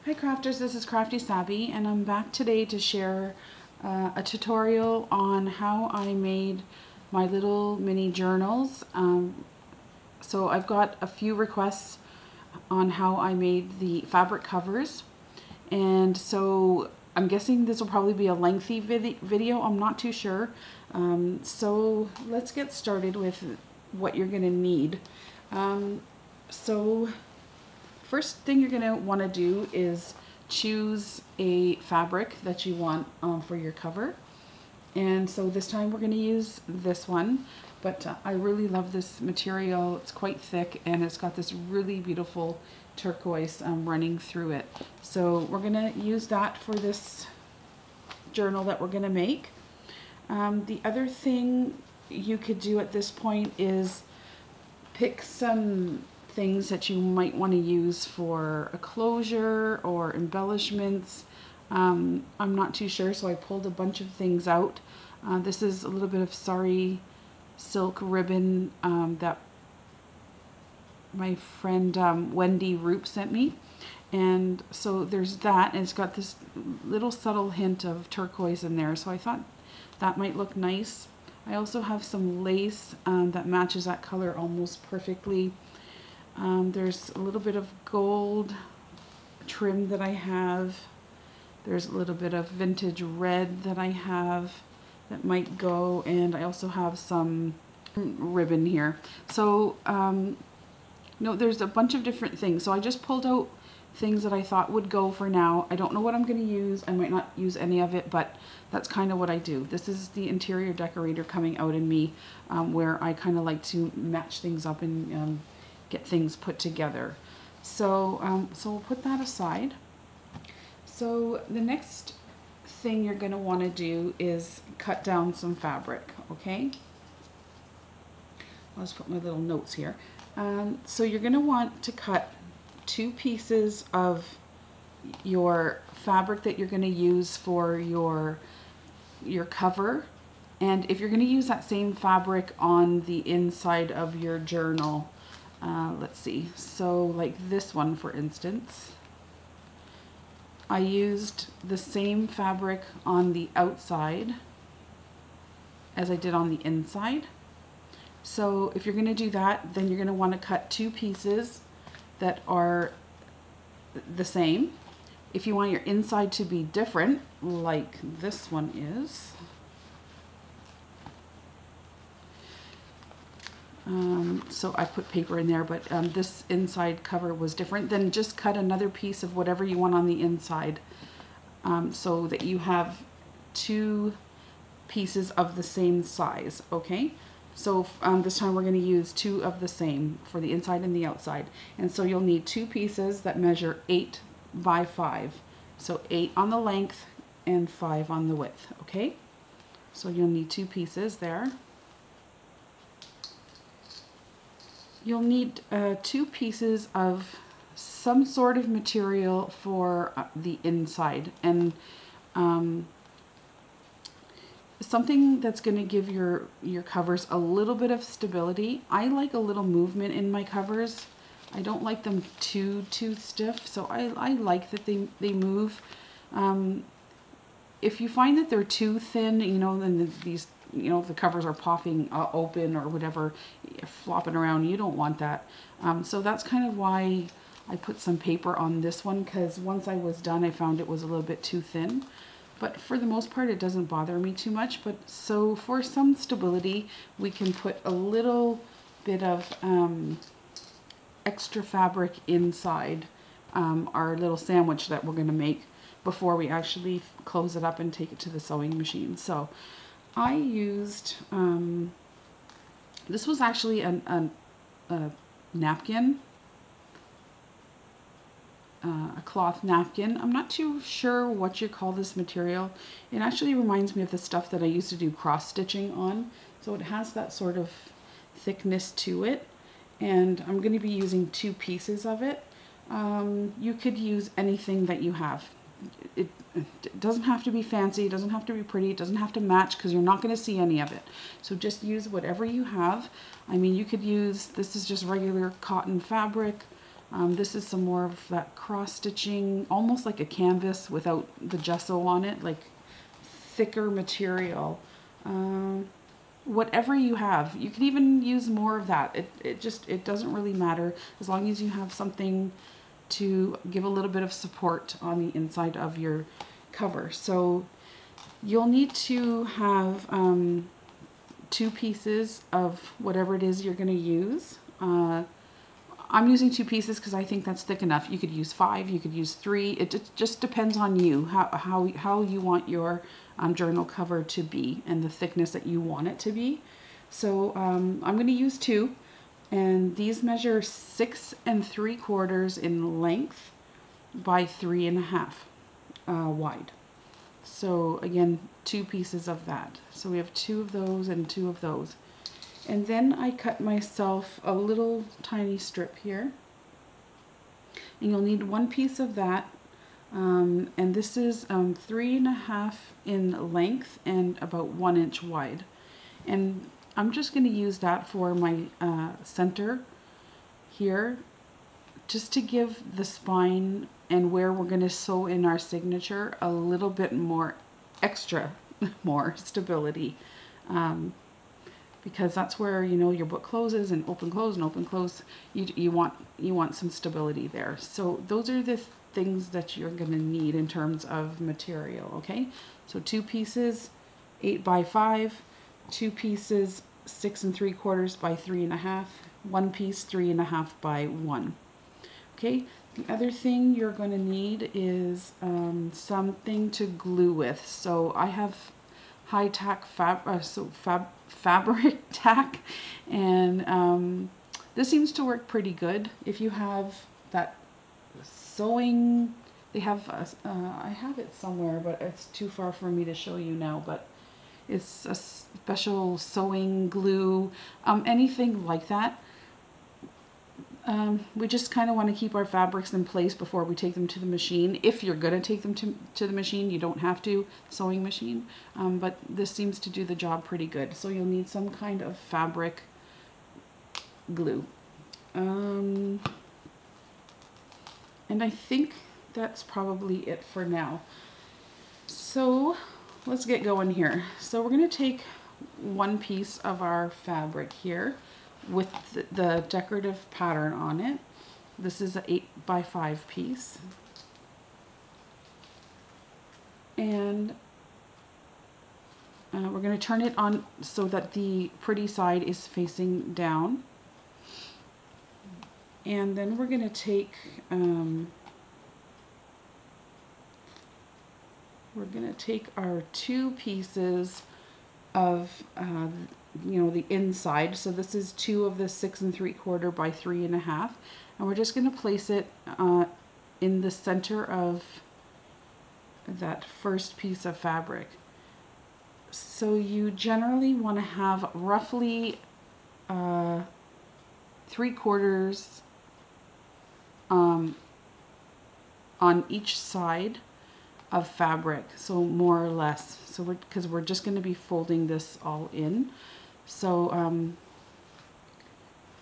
Hi crafters, this is Crafty Sabby and I'm back today to share a tutorial on how I made my little mini journals. So I've got a few requests on how I made the fabric covers, and so I'm guessing this will probably be a lengthy video. I'm not too sure. So let's get started with what you're going to need. So first thing you're going to want to do is choose a fabric that you want for your cover. And so this time we're going to use this one, but I really love this material. It's quite thick and it's got this really beautiful turquoise running through it. So we're going to use that for this journal that we're going to make. The other thing you could do at this point is pick some things that you might want to use for a closure or embellishments. I'm not too sure, so I pulled a bunch of things out. This is a little bit of sari silk ribbon that my friend Wendy Roop sent me. And so there's that, and it's got this little subtle hint of turquoise in there, so I thought that might look nice. I also have some lace that matches that color almost perfectly. There's a little bit of gold trim that I have. There's a little bit of vintage red that I have that might go, and I also have some ribbon here. So no, there's a bunch of different things. So I just pulled out things that I thought would go for now. I don't know what I'm going to use. I might not use any of it, but that's kind of what I do. This is the interior decorator coming out in me, where I kind of like to match things up and get things put together. So, so we'll put that aside. So the next thing you're going to want to do is cut down some fabric, okay? I'll just put my little notes here. So you're going to want to cut 2 pieces of your fabric that you're going to use for your cover. And if you're going to use that same fabric on the inside of your journal, let's see, so like this one for instance, I used the same fabric on the outside as I did on the inside. So if you're going to do that, then you're going to want to cut 2 pieces that are the same. If you want your inside to be different, like this one is, so I put paper in there, but this inside cover was different, then just cut another piece of whatever you want on the inside, so that you have 2 pieces of the same size, okay? So this time we're going to use 2 of the same for the inside and the outside. And so you'll need 2 pieces that measure 8 by 5. So 8 on the length and 5 on the width, okay? So you'll need 2 pieces there. You'll need 2 pieces of some sort of material for the inside, and something that's going to give your covers a little bit of stability. I like a little movement in my covers. I don't like them too stiff, so I like that they move. If you find that they're too thin, you know, then these, you know, the covers are popping open or whatever, flopping around, you don't want that. So that's kind of why I put some paper on this one, because once I was done I found it was a little bit too thin. But for the most part, it doesn't bother me too much. But so for some stability, we can put a little bit of extra fabric inside our little sandwich that we're going to make before we actually close it up and take it to the sewing machine. So I used, this was actually a napkin. A cloth napkin. I'm not too sure what you call this material. It actually reminds me of the stuff that I used to do cross stitching on. So it has that sort of thickness to it. And I'm going to be using 2 pieces of it. You could use anything that you have. It doesn't have to be fancy, it doesn't have to be pretty, it doesn't have to match, because you're not going to see any of it. So just use whatever you have. I mean, you could use, this is just regular cotton fabric. This is some more of that cross stitching, almost like a canvas without the gesso on it, like thicker material. Whatever you have, you can even use more of that. It doesn't really matter as long as you have something to give a little bit of support on the inside of your cover. So you'll need to have 2 pieces of whatever it is you're going to use. I'm using 2 pieces because I think that's thick enough. You could use 5, you could use 3. It just depends on you, how you want your journal cover to be and the thickness that you want it to be. So I'm going to use 2, and these measure 6 3/4 in length by 3.5 wide. So again, 2 pieces of that. So we have 2 of those and 2 of those. And then I cut myself a little tiny strip here. And you'll need 1 piece of that. And this is 3.5 in length and about 1 inch wide. And I'm just going to use that for my center here, just to give the spine and where we're going to sew in our signature a little bit more more stability. Because that's where, you know, your book closes and open close and open close. You want some stability there. So those are the things that you're going to need in terms of material. Okay, so 2 pieces 8 by 5, 2 pieces 6 3/4 by 3.5, 1 piece 3.5 by 1. Okay, the other thing you're going to need is something to glue with. So I have high tack fabric tack, and this seems to work pretty good. If you have that sewing, they have I have it somewhere, but it's too far for me to show you now, but it's a special sewing glue, anything like that. We just kind of want to keep our fabrics in place before we take them to the machine. If you're going to take them to the machine, you don't have to, sewing machine, but this seems to do the job pretty good. So you'll need some kind of fabric glue. And I think that's probably it for now. So let's get going here. So we're going to take 1 piece of our fabric here with the decorative pattern on it. This is an 8 by 5 piece. And we're going to turn it on so that the pretty side is facing down. And then we're going to take our 2 pieces of you know, the inside. So this is 2 of the 6 3/4 by 3.5, and we're just going to place it in the center of that first piece of fabric. So you generally want to have roughly 3/4 on each side of fabric, so more or less. So because we're just going to be folding this all in, so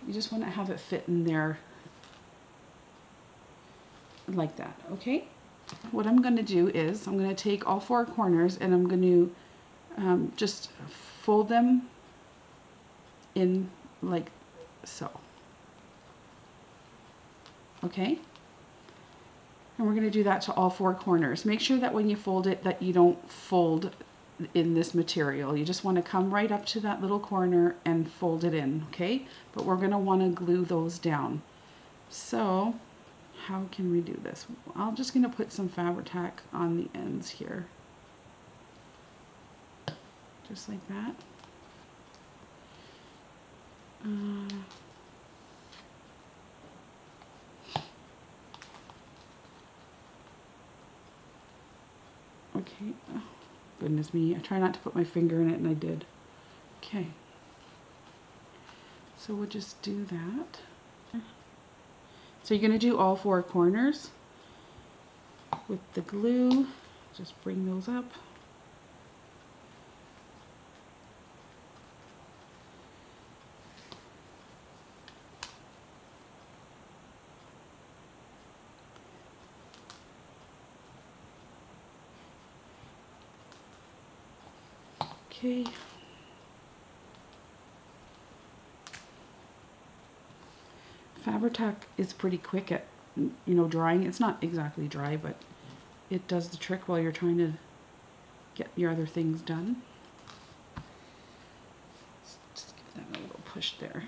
you just want to have it fit in there like that. Okay, what I'm going to do is I'm going to take all 4 corners and I'm going to just fold them in like so. Okay, and we're going to do that to all 4 corners. Make sure that when you fold it that you don't fold in this material. You just want to come right up to that little corner and fold it in, okay? But we're going to want to glue those down. So how can we do this? I'm just going to put some fabric tack on the ends here. Just like that. Okay, oh, goodness me, I try not to put my finger in it and I did. Okay, so we'll just do that. So you're going to do all 4 corners with the glue. Just bring those up. Okay. Fabri-Tac is pretty quick at, drying. It's not exactly dry, but it does the trick while you're trying to get your other things done. Just give that a little push there.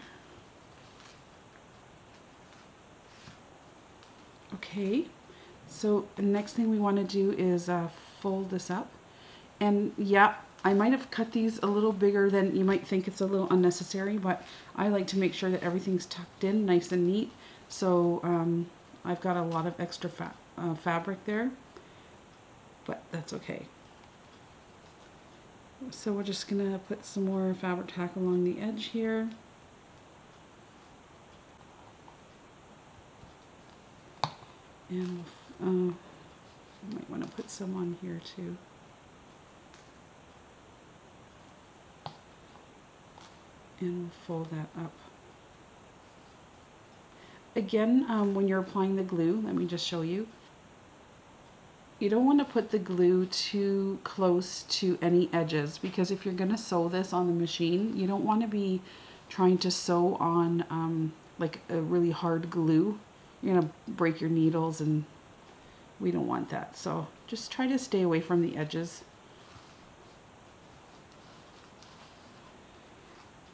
Okay, so the next thing we want to do is fold this up. And yeah, I might have cut these a little bigger than you might think. It's a little unnecessary, but I like to make sure that everything's tucked in nice and neat. So I've got a lot of extra fabric there, but that's okay. So we're just gonna put some more Fabri-Tac along the edge here. And you might want to put some on here too. And we'll fold that up. Again, when you're applying the glue, let me just show you. You don't want to put the glue too close to any edges, because if you're going to sew this on the machine, you don't want to be trying to sew on like a really hard glue. You're going to break your needles, and we don't want that. So just try to stay away from the edges.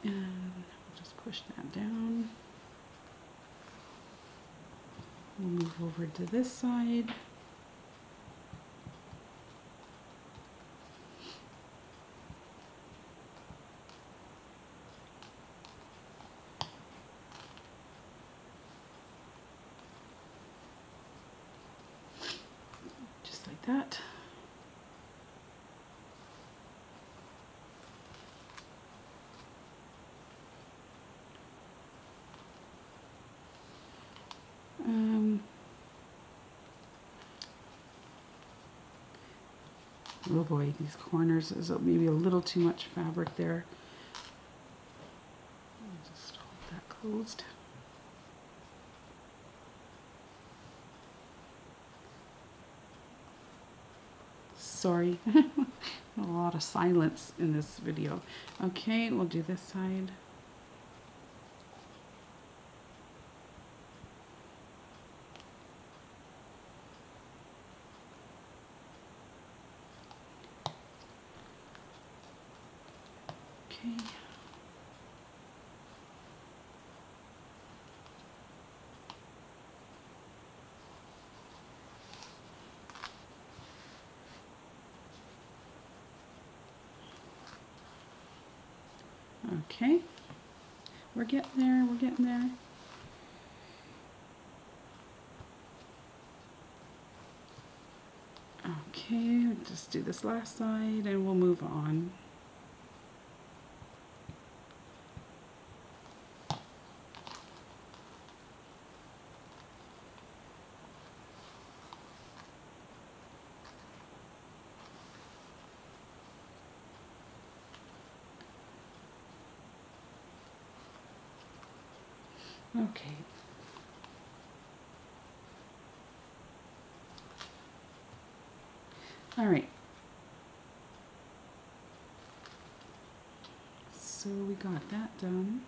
And we'll just push that down. We'll move over to this side. Just like that. Oh boy, these corners is maybe a little too much fabric there. I'll just hold that closed. Sorry, a lot of silence in this video. Okay, we'll do this side. Okay. Okay, we're getting there, we're getting there. Okay, just do this last side and we'll move on. Okay. All right. So we got that done.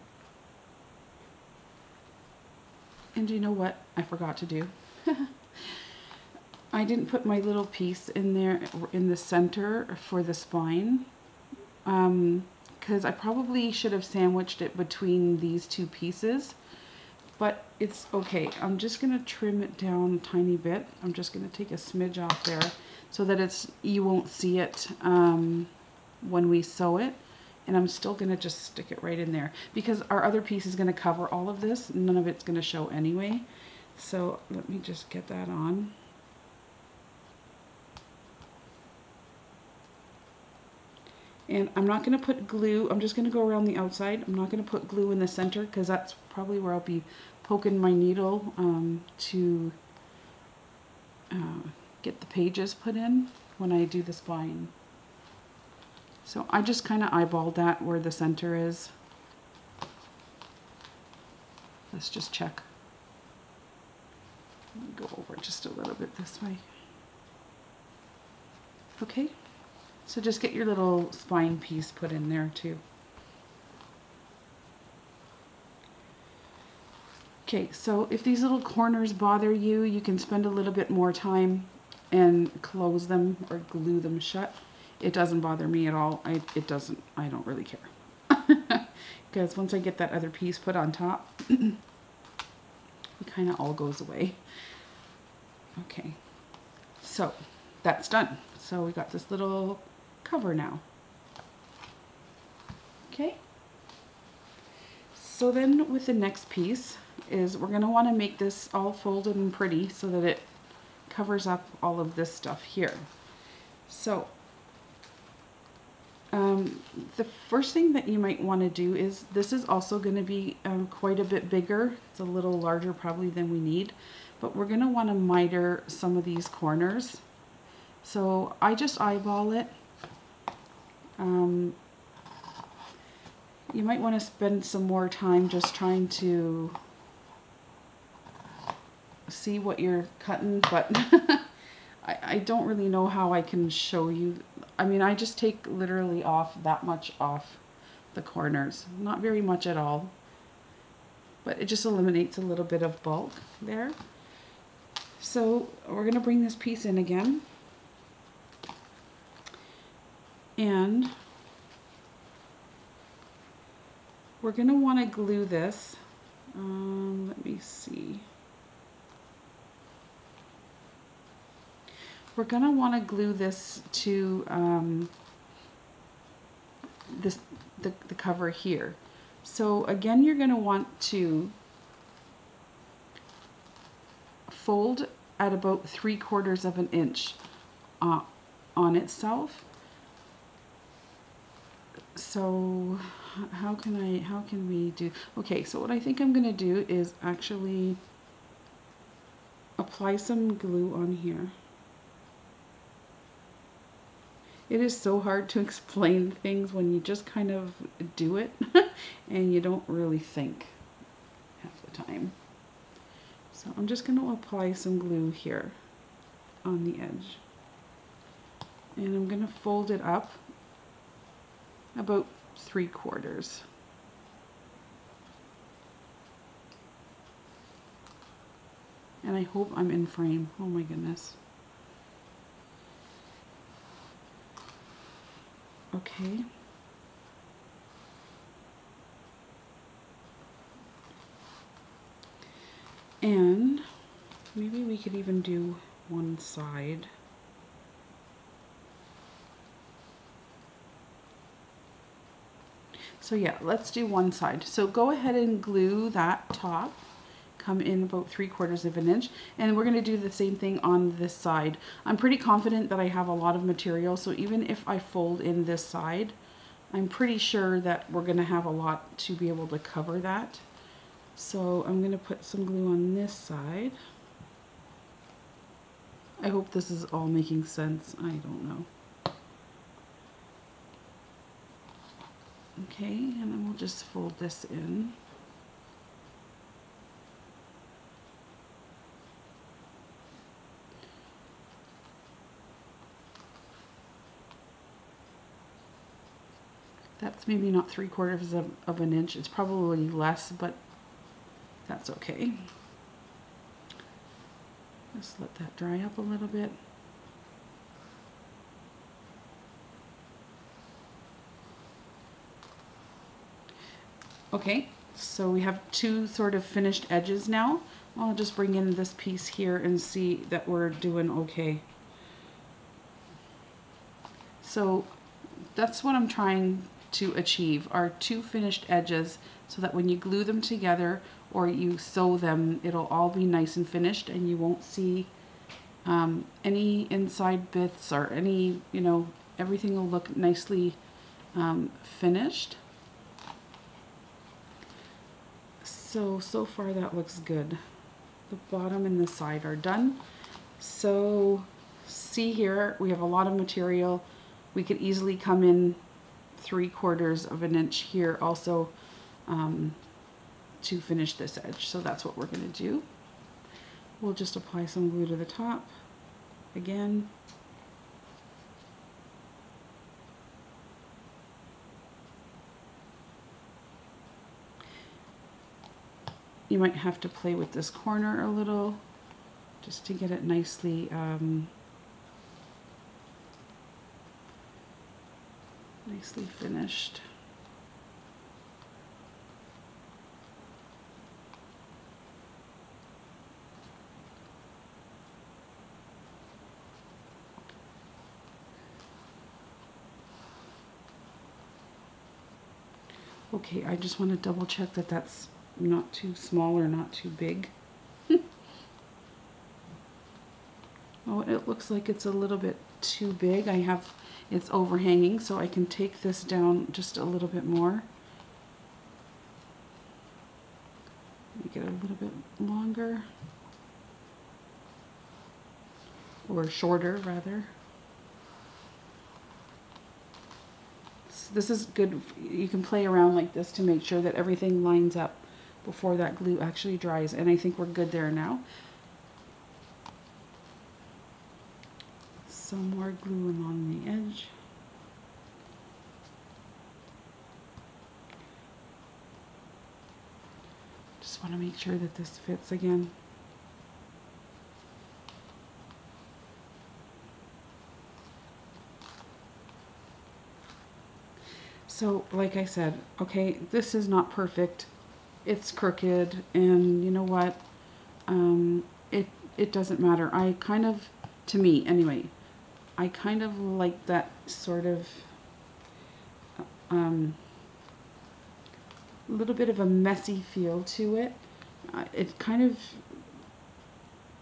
And you know what I forgot to do? I didn't put my little piece in there in the center for the spine. Because I probably should have sandwiched it between these two pieces. But it's okay. I'm just going to trim it down a tiny bit. I'm just going to take a smidge off there so that you won't see it when we sew it. And I'm still going to just stick it right in there because our other piece is going to cover all of this. None of it's going to show anyway. So let me just get that on. And I'm not going to put glue. I'm just going to go around the outside. I'm not going to put glue in the center because that's probably where I'll be poking my needle to get the pages put in when I do the spine. So I just kind of eyeballed that where the center is. Let's just check. Let me go over just a little bit this way. Okay, So just get your little spine piece put in there too. Okay, so if these little corners bother you, you can spend a little bit more time and close them or glue them shut. It doesn't bother me at all. I don't really care. Because once I get that other piece put on top, it kind of all goes away. Okay, so that's done. So we got this little cover now. Okay, so then with the next piece is we're going to want to make this all folded and pretty so that it covers up all of this stuff here. So the first thing that you might want to do is, this is also going to be quite a bit bigger. It's a little larger probably than we need, but we're going to want to miter some of these corners. So I just eyeball it. You might want to spend some more time just trying to see what you're cutting, but I don't really know how I can show you. I mean, I just take literally off that much off the corners. Not very much at all, but it just eliminates a little bit of bulk there. So we're going to bring this piece in again. And we're going to want to glue this. Let me see. We're going to want to glue this to the cover here. So again, you're going to want to fold at about 3/4 of an inch on itself. So how can we do? Okay, so what I think I'm going to do is actually apply some glue on here. It is so hard to explain things when you just kind of do it and you don't really think half the time. So I'm just going to apply some glue here on the edge. And I'm going to fold it up about 3/4. And I hope I'm in frame. Oh my goodness. Okay. And maybe we could even do one side. So yeah, let's do one side. So go ahead and glue that top. Come in about 3/4 of an inch, and we're going to do the same thing on this side. I'm pretty confident that I have a lot of material, so even if I fold in this side, I'm pretty sure that we're going to have a lot to be able to cover that. So I'm going to put some glue on this side. I hope this is all making sense. I don't know. Okay, and then we'll just fold this in. That's maybe not 3/4 of an inch. It's probably less, but that's okay. Just let that dry up a little bit. Okay, so we have two sort of finished edges now. I'll just bring in this piece here and see that we're doing okay. So that's what I'm trying to achieve, are two finished edges, so that when you glue them together or you sew them, it'll all be nice and finished, and you won't see any inside bits or any, you know, everything will look nicely finished. So far that looks good. The bottom and the side are done. So see here, we have a lot of material. We could easily come in 3/4 of an inch here also to finish this edge. So that's what we're going to do. We'll just apply some glue to the top again. you might have to play with this corner a little just to get it nicely nicely finished. Okay, I just want to double check that that's not too small or not too big. Oh, it looks like it's a little bit too big. It's overhanging, so I can take this down just a little bit more. Make it a little bit longer. Or shorter, rather. This is good. You can play around like this to make sure that everything lines up before that glue actually dries. And I think we're good there now. Some more glue along the edge. Just want to make sure that this fits again. So, like I said, okay, this is not perfect. It's crooked, and you know what? It doesn't matter. I kind of, to me anyway, I kind of like that sort of little bit of a messy feel to it. It kind of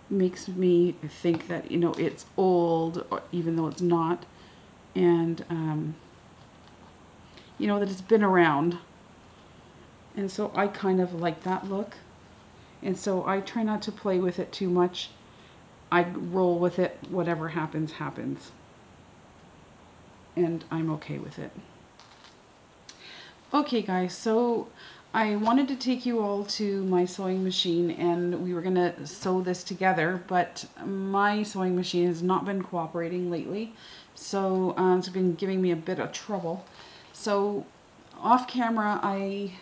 makes me think that, you know, it's old, even though it's not, and you know, that it's been around. And so I kind of like that look. And so I try not to play with it too much. I roll with it. Whatever happens, happens. And I'm okay with it. Okay, guys, so I wanted to take you all to my sewing machine, and we were going to sew this together, but my sewing machine has not been cooperating lately. So it's been giving me a bit of trouble. So off camera, I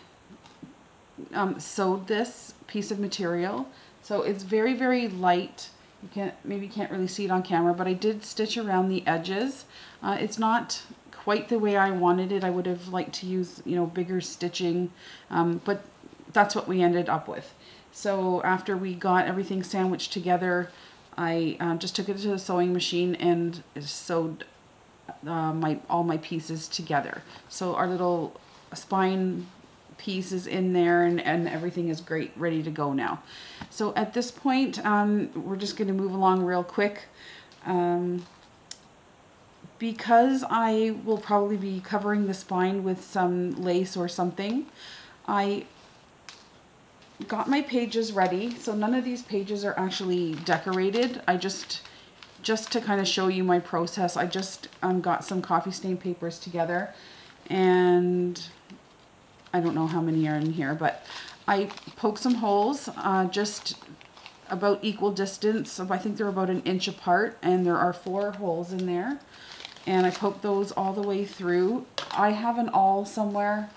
sewed this piece of material. So it's very, very light. You can't really see it on camera, but I did stitch around the edges. It's not quite the way I wanted it. I would have liked to use, you know, bigger stitching, but that's what we ended up with. So after we got everything sandwiched together, I just took it to the sewing machine and sewed all my pieces together. So our little spine piece is in there, and everything is great, ready to go now. So at this point, we're just going to move along real quick. Because I will probably be covering the spine with some lace or something, I got my pages ready. So none of these pages are actually decorated. I just to kind of show you my process, I just got some coffee stain papers together, and I don't know how many are in here, but I poked some holes, just about equal distance. So I think they're about 1 inch apart, and there are 4 holes in there. And I poked those all the way through. I have an awl somewhere.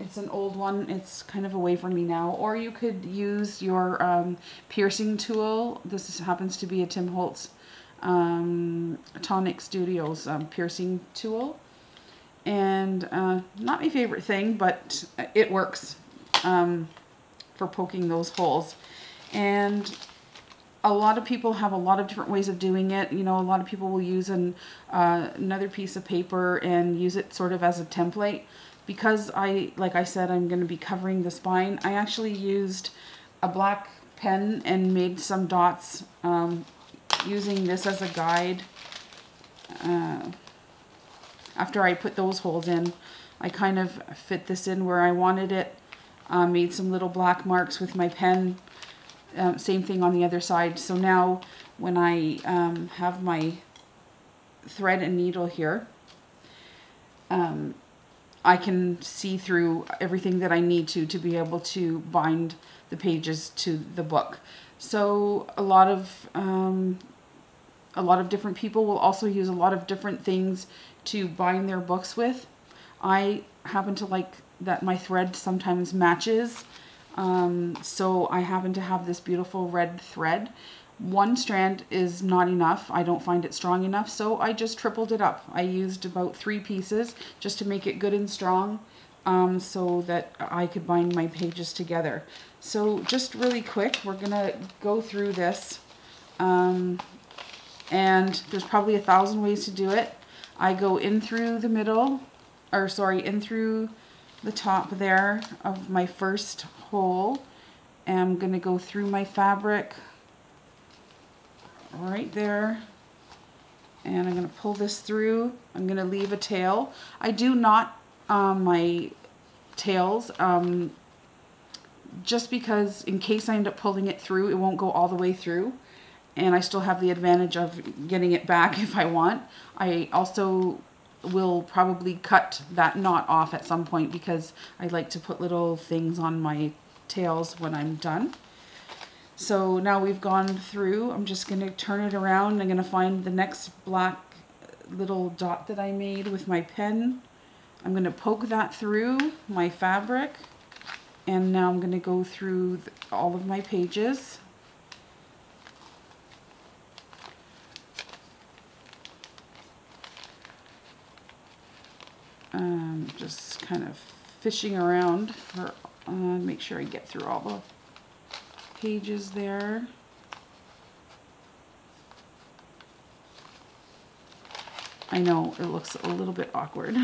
It's an old one. It's kind of away from me now. Or you could use your piercing tool. This happens to be a Tim Holtz Tonic Studios piercing tool. And not my favorite thing, but it works for poking those holes. And a lot of people have a lot of different ways of doing it. You know, a lot of people will use another piece of paper and use it sort of as a template. Because like I said, I'm going to be covering the spine, I actually used a black pen and made some dots using this as a guide. After I put those holes in, I kind of fit this in where I wanted it, made some little black marks with my pen. Same thing on the other side. So now when I have my thread and needle here, I can see through everything that I need to be able to bind the pages to the book. So a lot of different people will also use a lot of different things to bind their books with. I happen to like that my thread sometimes matches So I happen to have this beautiful red thread. One strand is not enough. I don't find it strong enough, so I just tripled it up. I used about 3 pieces just to make it good and strong, so that I could bind my pages together. So just really quick, we're gonna go through this, and there's probably 1,000 ways to do it. I go in through the middle, or sorry, in through the top there of my first hole, and I'm gonna go through my fabric right there, and I'm going to pull this through. I'm going to leave a tail. I do knot my tails just because in case I end up pulling it through, it won't go all the way through, and I still have the advantage of getting it back if I want. I also will probably cut that knot off at some point because I like to put little things on my tails when I'm done. So now we've gone through, I'm just going to turn it around. I'm going to find the next black little dot that I made with my pen. I'm going to poke that through my fabric, and now I'm going to go through all of my pages. Just kind of fishing around for make sure I get through all the pages there. I know it looks a little bit awkward.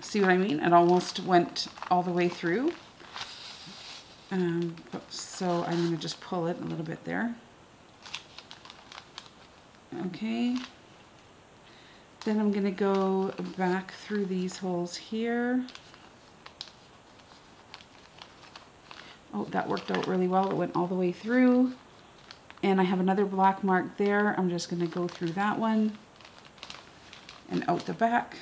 See what I mean? It almost went all the way through. So I'm going to just pull it a little bit there. Okay. Then I'm going to go back through these holes here. Oh, that worked out really well. It went all the way through. And I have another black mark there. I'm just going to go through that one and out the back.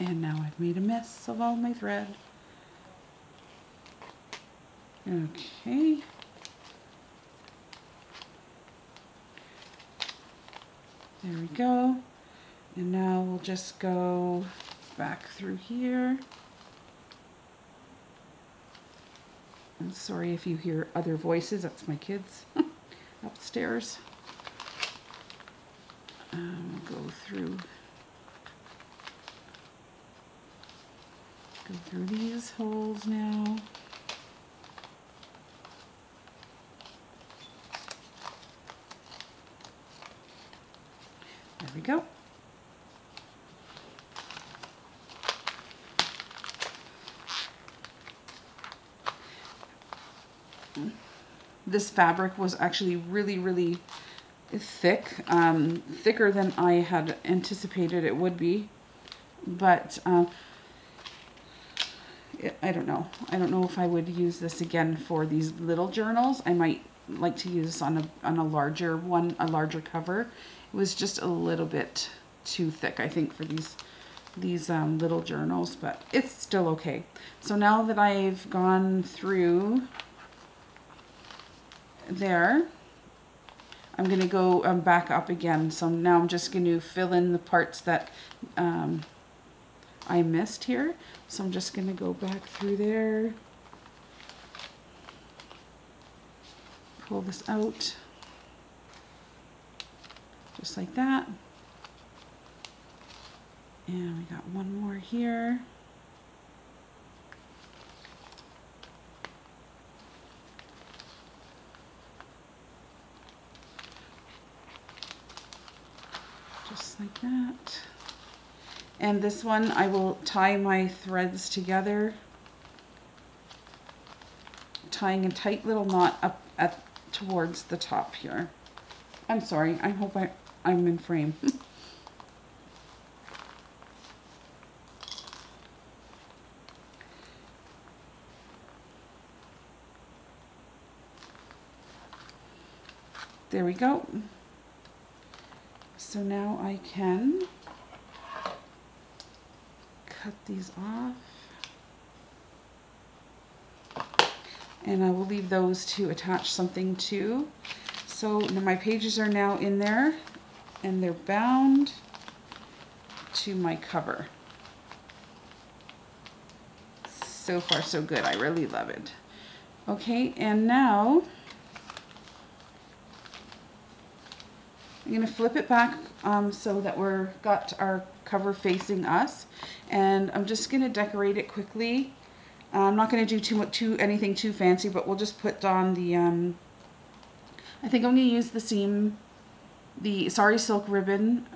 And now I've made a mess of all my thread. Okay. There we go. And now we'll just go back through here. I'm sorry if you hear other voices, that's my kids upstairs. Go through these holes now. There we go. This fabric was actually really thick, thicker than I had anticipated it would be, but I don't know. I don't know if I would use this again for these little journals. I might like to use this on a larger one, a larger cover. It was just a little bit too thick, I think, for these little journals, but it's still okay. So now that I've gone through there, I'm going to go back up again. So now I'm just going to fill in the parts that I missed here. So I'm just going to go back through there, pull this out, just like that. And we got one more here. Just like that. And this one, I will tie my threads together, tying a tight little knot up towards the top here. I'm sorry, I hope I'm in frame. There we go. So now I can cut these off. And I will leave those to attach something to. So now my pages are now in there and they're bound to my cover. So far so good. I really love it. Okay, and now I'm going to flip it back so that we're got our cover facing us, and I'm just going to decorate it quickly. I'm not going to do anything too fancy, but we'll just put on the I think I'm going to use the Sari silk ribbon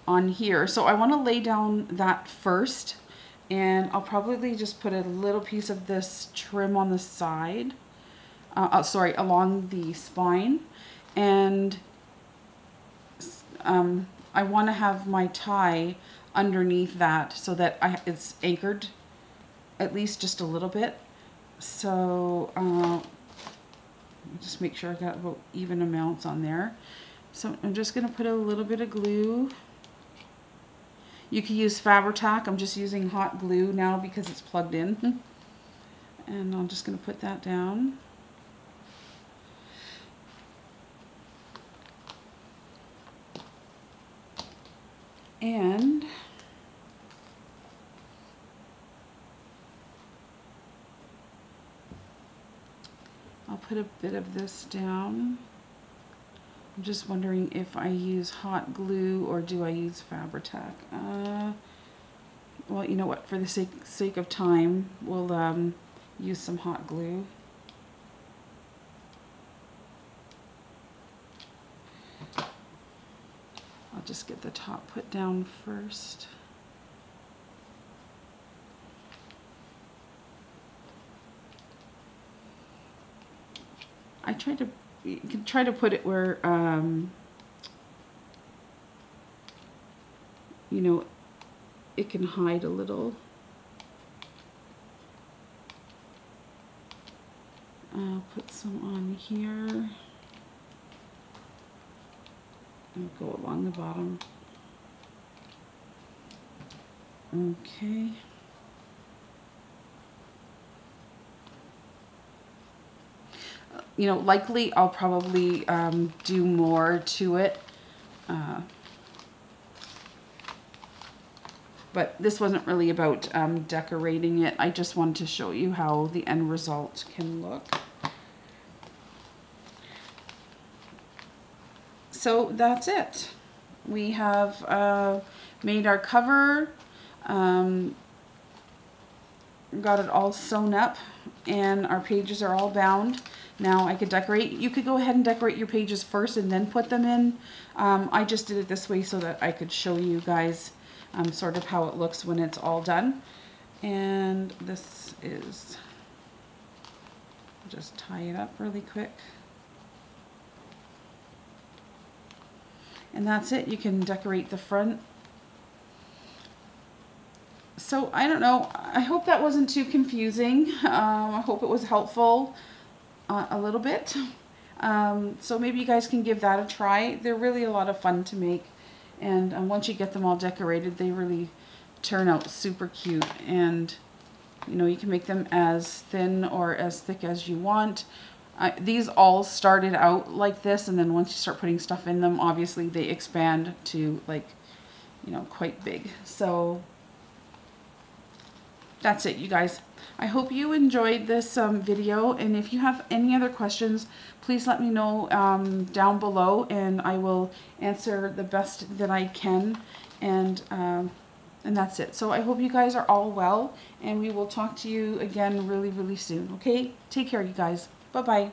on here. So I want to lay down that first, and I'll probably just put a little piece of this trim on the side, along the spine, and I want to have my tie underneath that so that it's anchored at least just a little bit. So just make sure I got about even amounts on there. So I'm just going to put a little bit of glue. You can use Fabri-Tac. I'm just using hot glue now because it's plugged in. And I'm just going to put that down. And I'll put a bit of this down. I'm just wondering if I use hot glue or do I use Fabri-Tac. Well, you know what? For the sake of time, we'll use some hot glue. I'll just get the top put down first. You can try to put it where, you know, it can hide a little. I'll put some on here. And go along the bottom. Okay. You know, likely I'll probably do more to it. But this wasn't really about decorating it. I just wanted to show you how the end result can look. So that's it. We have made our cover, got it all sewn up, and our pages are all bound. Now I could decorate. You could go ahead and decorate your pages first and then put them in. I just did it this way so that I could show you guys sort of how it looks when it's all done. And this is, just tie it up really quick. And that's it. You can decorate the front. So I don't know. I hope that wasn't too confusing. I hope it was helpful a little bit. So maybe you guys can give that a try. They're really a lot of fun to make. And once you get them all decorated, they really turn out super cute. And you know, you can make them as thin or as thick as you want. These all started out like this, and then once you start putting stuff in them, obviously they expand to, like, you know, quite big. So that's it, you guys. I hope you enjoyed this video, and if you have any other questions, please let me know down below, and I will answer the best that I can. And that's it. So I hope you guys are all well, and we will talk to you again really, really soon. Okay? Take care, you guys. Bye-bye.